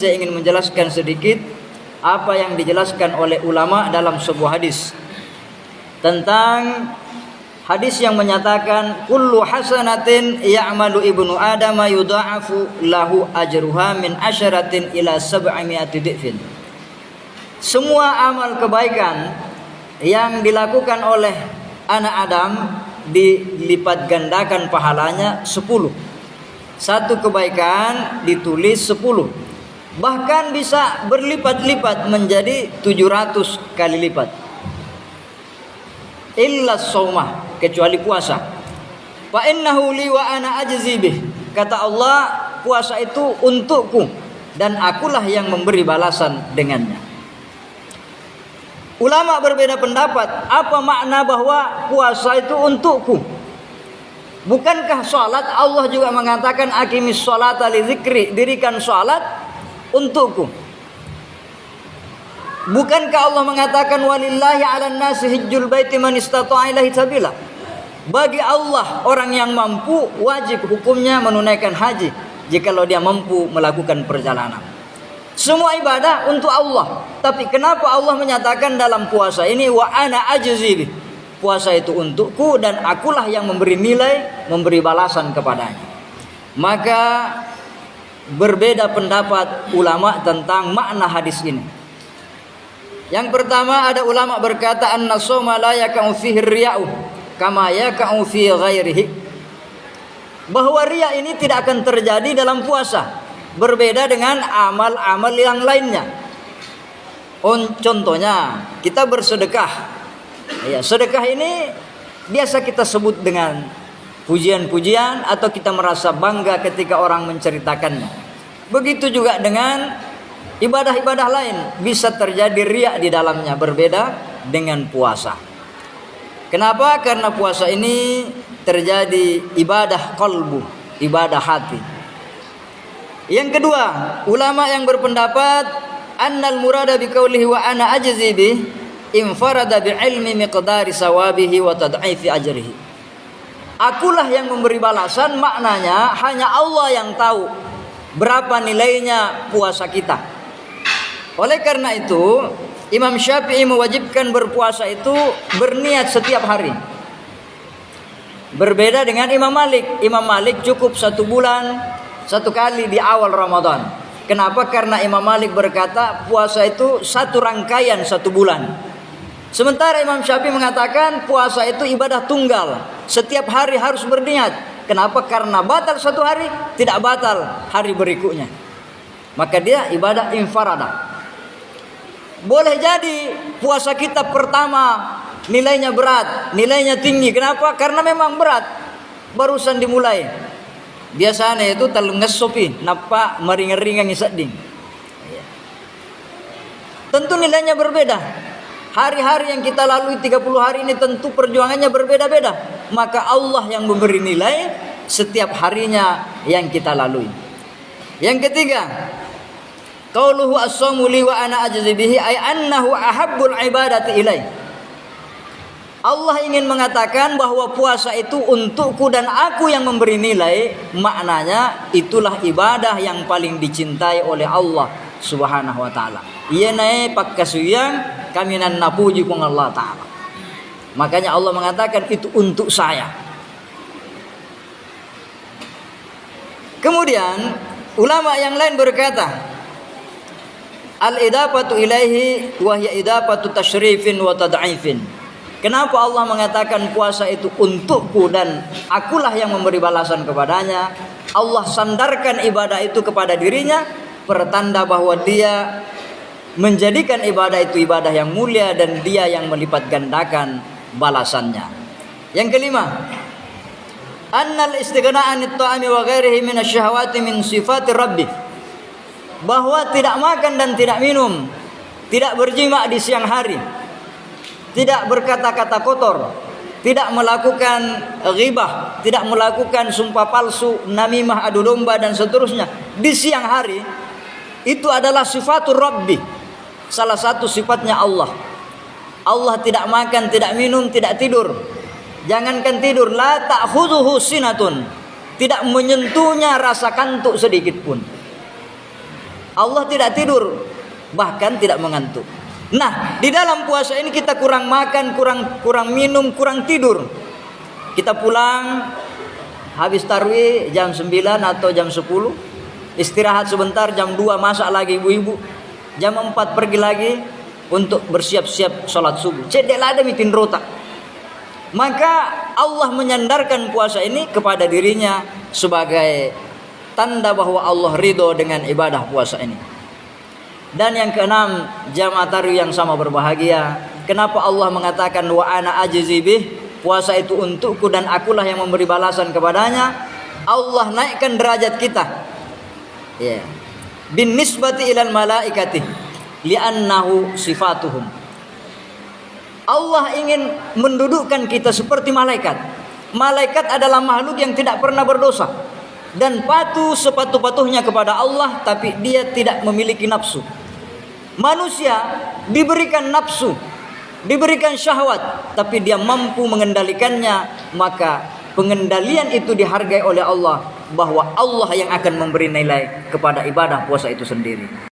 Saya ingin menjelaskan sedikit apa yang dijelaskan oleh ulama dalam sebuah hadis tentang hadis yang menyatakan kullu hasanatin ya'malu ibnu adama yudha'afu lahu ajruha min asyaratin ila sab'imi'ati dhifin. Semua amal kebaikan yang dilakukan oleh anak Adam dilipat gandakan pahalanya 10. Satu kebaikan ditulis 10. Bahkan bisa berlipat-lipat menjadi 700 kali lipat. Illa shaumah, kecuali puasa. Fa innahu li wa ana ajzi bih. Kata Allah, puasa itu untukku dan akulah yang memberi balasan dengannya. Ulama berbeda pendapat, apa makna bahwa puasa itu untukku? Bukankah salat Allah juga mengatakan aqimis sholata li dzikri, dirikan salat untukku. Bukankah Allah mengatakan walillahi 'alan nasi hajjul baiti man istata'a ilaihi sabila? Bagi Allah orang yang mampu wajib hukumnya menunaikan haji jikalau dia mampu melakukan perjalanan. Semua ibadah untuk Allah. Tapi kenapa Allah menyatakan dalam puasa ini wa ana ajzi? Puasa itu untukku dan akulah yang memberi nilai, memberi balasan kepadanya. Maka berbeda pendapat ulama tentang makna hadis ini. Yang pertama, ada ulama berkata anna shauma la yaka'u fihi riya'u kama yaka'u fi ghairihi. Bahwa riya ini tidak akan terjadi dalam puasa, berbeda dengan amal-amal yang lainnya. Contohnya, kita bersedekah. Ya, sedekah ini biasa kita sebut dengan pujian-pujian atau kita merasa bangga ketika orang menceritakannya. Begitu juga dengan ibadah-ibadah lain, bisa terjadi riya di dalamnya, berbeda dengan puasa. Kenapa? Karena puasa ini terjadi ibadah qalbu, ibadah hati. Yang kedua, ulama yang berpendapat annal murada biqaulihi wa ana ajzi bih infarada bi ilmi miqdari sawabihi wa tad'ifi ajrihi. Akulah yang memberi balasan, maknanya hanya Allah yang tahu berapa nilainya puasa kita. Oleh karena itu, Imam Syafi'i mewajibkan berpuasa itu berniat setiap hari. Berbeda dengan Imam Malik. Imam Malik cukup 1 bulan 1 kali di awal Ramadan. Kenapa? Karena Imam Malik berkata puasa itu 1 rangkaian 1 bulan. Sementara Imam Syafi'i mengatakan puasa itu ibadah tunggal. Setiap hari harus berniat. Kenapa? Karena batal 1 hari, tidak batal hari berikutnya. Maka dia ibadah infarada. Boleh jadi puasa kita pertama nilainya berat, nilainya tinggi. Kenapa? Karena memang berat. Barusan dimulai. Biasanya itu talung ngesopi, napa meringan-ringan isading. Tentu nilainya berbeda. Hari-hari yang kita lalui 30 hari ini tentu perjuangannya berbeda-beda. Maka Allah yang memberi nilai setiap harinya yang kita lalui. Yang ketiga, qauluhu as-shaumu li wa ana ajzi bihi ay annahu ahabbul ibadati ilai. Allah ingin mengatakan bahwa puasa itu untukku dan aku yang memberi nilai. Maknanya itulah ibadah yang paling dicintai oleh Allah Subhanahu wa taala. Ieu nae pakkasuyang kami nan napuji ku Allah taala. Makanya Allah mengatakan itu untuk saya. Kemudian ulama yang lain berkata, al-idafatu ilaihi wa hiya idafatu tasyrifin wa tad'ifin. Kenapa Allah mengatakan puasa itu untukku dan akulah yang memberi balasan kepadanya? Allah sandarkan ibadah itu kepada dirinya, pertanda bahwa dia menjadikan ibadah itu ibadah yang mulia dan dia yang melipat gandakan balasannya. Yang kelima, annal istighna'an at-ta'ami wa ghairihi min asy-syahawati min sifati rabbi. Bahwa tidak makan dan tidak minum, tidak berjima di siang hari, tidak berkata-kata kotor, tidak melakukan ghibah, tidak melakukan sumpah palsu, namimah, adu domba dan seterusnya di siang hari, itu adalah sifatur rabbi, salah satu sifatnya Allah. Allah tidak makan, tidak minum, tidak tidur. Jangankan tidur, la ta'khudhuhu sinatun, tidak menyentuhnya rasa kantuk sedikit pun. Allah tidak tidur, bahkan tidak mengantuk. Nah, di dalam puasa ini kita kurang makan, kurang minum, kurang tidur. Kita pulang habis tarawih jam 9 atau jam 10, istirahat sebentar, jam 2 masak lagi ibu-ibu, jam 4 pergi lagi untuk bersiap-siap sholat subuh. Cedek lada mitin rota. Maka Allah menyandarkan puasa ini kepada dirinya sebagai tanda bahwa Allah ridho dengan ibadah puasa ini. Dan yang keenam, jamaah tarawih yang sama berbahagia. Kenapa Allah mengatakan wa ana ajzi bih? Puasa itu untukku dan akulah yang memberi balasan kepadanya. Allah naikkan derajat kita. Ya. Bin nisbati ilal malaikati li'annahu sifatuhum. Allah ingin mendudukkan kita seperti malaikat. Malaikat adalah makhluk yang tidak pernah berdosa dan patuh sepatuh-patuhnya kepada Allah, tapi dia tidak memiliki nafsu. Manusia diberikan nafsu, diberikan syahwat, tapi dia mampu mengendalikannya. Maka pengendalian itu dihargai oleh Allah, bahwa Allah yang akan memberi nilai kepada ibadah puasa itu sendiri.